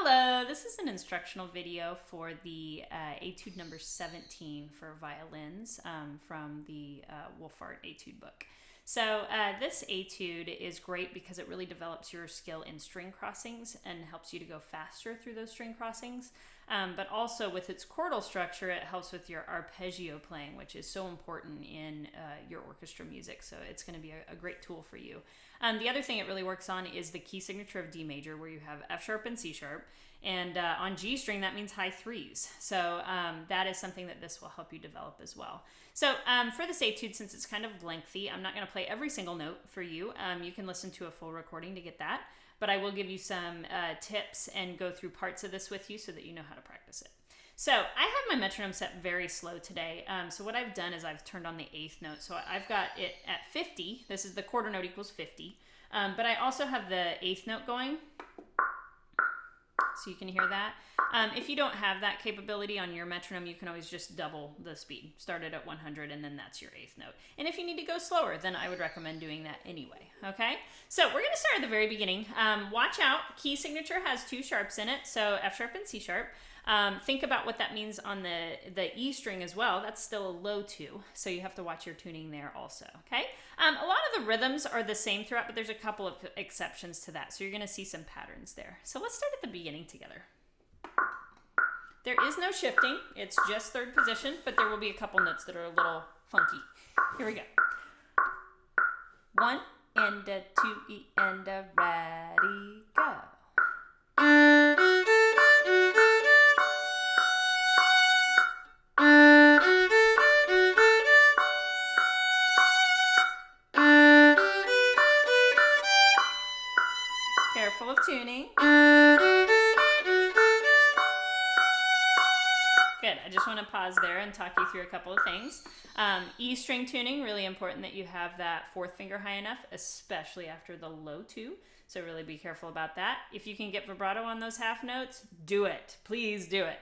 Hello, this is an instructional video for the Etude number 17 for violins from the Wohlfahrt Etude book. So this Etude is great because it really develops your skill in string crossings and helps you to go faster through those string crossings. But also with its chordal structure, it helps with your arpeggio playing, which is so important in your orchestra music. So it's going to be a great tool for you. The other thing it really works on is the key signature of D major, where you have F sharp and C sharp. And on G string, that means high threes. So that is something that this will help you develop as well. So for this Etude, since it's kind of lengthy, I'm not going to play every single note for you. You can listen to a full recording to get that. But I will give you some tips and go through parts of this with you so that you know how to practice it. So I have my metronome set very slow today. So what I've done is I've turned on the eighth note. So I've got it at 50. This is the quarter note equals 50. But I also have the eighth note going. So you can hear that. If you don't have that capability on your metronome, you can always just double the speed. Start it at 100 and then that's your eighth note. And if you need to go slower, then I would recommend doing that anyway, okay? So we're gonna start at the very beginning. Watch out, key signature has two sharps in it, so F sharp and C sharp. Think about what that means on the E string as well. That's still a low two, so you have to watch your tuning there also, okay? A lot of the rhythms are the same throughout, but there's a couple of exceptions to that, so you're gonna see some patterns there. So let's start at the beginning together. There is no shifting, it's just third position, but there will be a couple notes that are a little funky. Here we go. 1 and a 2 E and a ready, go. Careful of tuning. Good, I just want to pause there and talk you through a couple of things. E string tuning, really important that you have that fourth finger high enough, especially after the low two. So really be careful about that. If you can get vibrato on those half notes, do it. Please do it.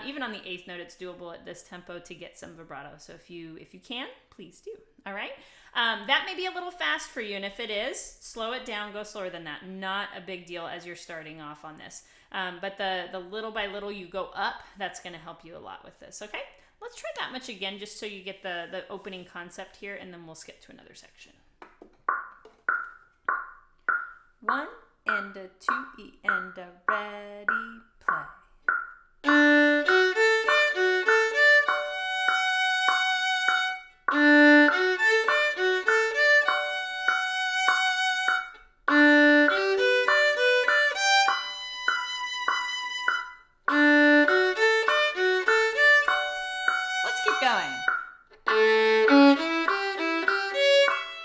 Even on the eighth note, it's doable at this tempo to get some vibrato. So if you can, please do. All right. That may be a little fast for you, and if it is, slow it down, go slower than that. Not a big deal as you're starting off on this. But the little by little you go up, that's going to help you a lot with this, okay? Let's try that much again just so you get the opening concept here, and then we'll skip to another section. 1 and a 2 E and a ready, play.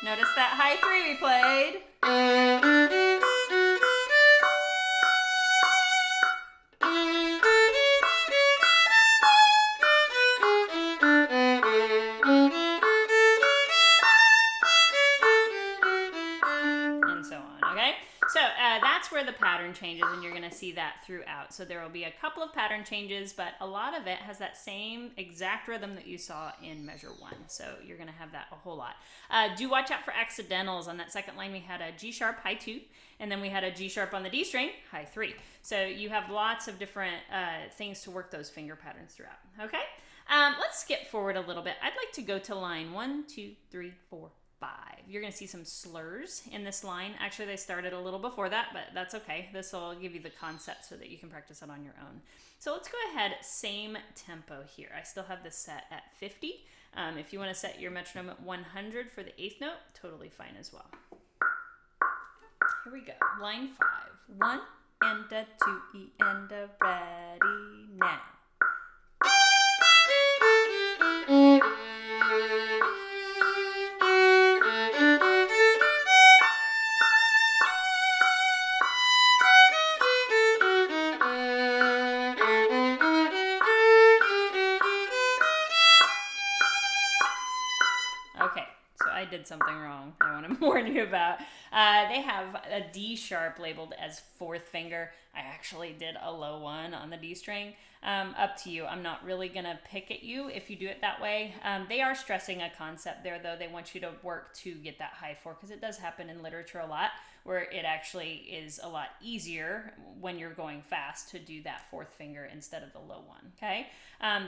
Notice that high three we played. And so on, okay? So that's where the pattern changes, and you're going to see that throughout. So there will be a couple of pattern changes, but a lot of it has that same exact rhythm that you saw in measure 1. So you're going to have that a whole lot. Do watch out for accidentals. On that second line, we had a G sharp, high 2, and then we had a G sharp on the D string, high 3. So you have lots of different things to work those finger patterns throughout, okay? Let's skip forward a little bit. I'd like to go to line 1, 2, 3, 4, 5. You're going to see some slurs in this line. Actually, they started a little before that, but that's okay. This will give you the concept so that you can practice it on your own. So let's go ahead, same tempo here. I still have this set at 50. If you want to set your metronome at 100 for the eighth note, totally fine as well. Here we go. Line 5. 1 and a 2 E and a ready, now. Okay, so I did something wrong I want to warn you about. They have a D sharp labeled as fourth finger. I actually did a low 1 on the D string. Up to you. I'm not really going to pick at you if you do it that way. They are stressing a concept there, though. They want you to work to get that high 4, because it does happen in literature a lot, where it actually is a lot easier when you're going fast to do that fourth finger instead of the low one, okay?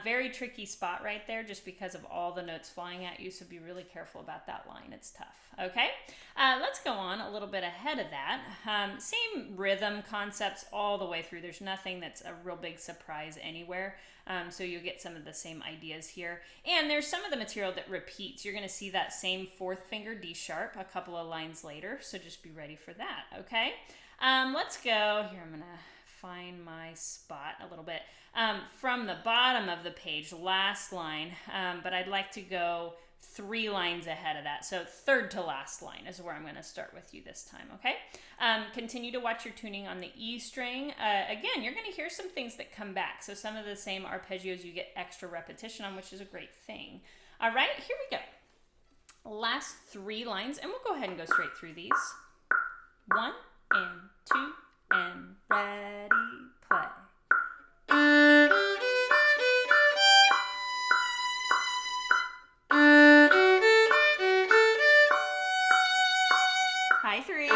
Very tricky spot right there just because of all the notes flying at you, so be really careful about that line. It's tough, okay? Let's go on a little bit ahead of that. Same rhythm concepts all the way through. There's nothing that's a real big surprise anywhere, so you'll get some of the same ideas here. And there's some of the material that repeats. You're going to see that same fourth finger D sharp a couple of lines later, so just be ready for that, okay? Let's go, here I'm going to find my spot a little bit. From the bottom of the page, last line, but I'd like to go 3 lines ahead of that. So third to last line is where I'm going to start with you this time, okay? Continue to watch your tuning on the E string. Again, you're going to hear some things that come back. So some of the same arpeggios you get extra repetition on, which is a great thing. All right, here we go. Last 3 lines, and we'll go ahead and go straight through these. 1 and 2 and ready, play. High 3.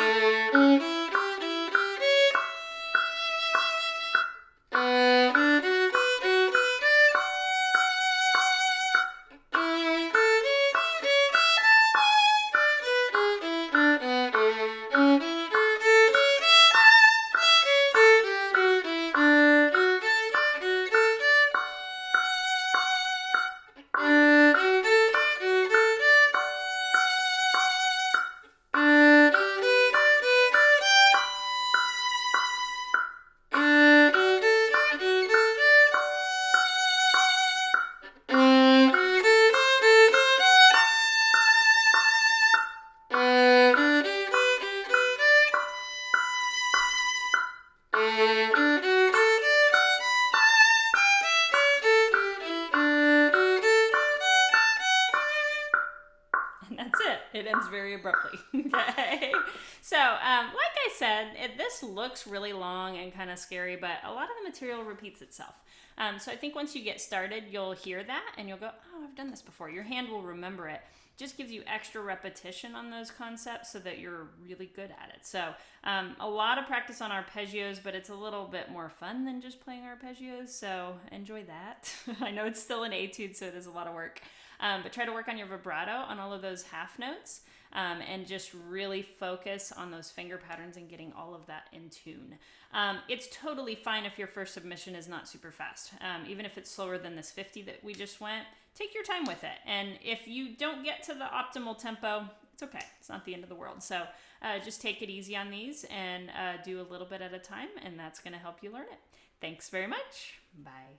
That's it. It ends very abruptly. Okay. So, like I said, this looks really long and kind of scary, but a lot of the material repeats itself. So I think once you get started, you'll hear that and you'll go, oh, I've done this before. Your hand will remember it. Just gives you extra repetition on those concepts so that you're really good at it. So a lot of practice on arpeggios, but it's a little bit more fun than just playing arpeggios. So enjoy that. I know it's still an etude, so it is a lot of work. But try to work on your vibrato on all of those half notes and just really focus on those finger patterns and getting all of that in tune. It's totally fine if your first submission is not super fast. Even if it's slower than this 50 that we just went, take your time with it. And if you don't get to the optimal tempo, it's okay. It's not the end of the world. So just take it easy on these and do a little bit at a time, and that's going to help you learn it. Thanks very much. Bye.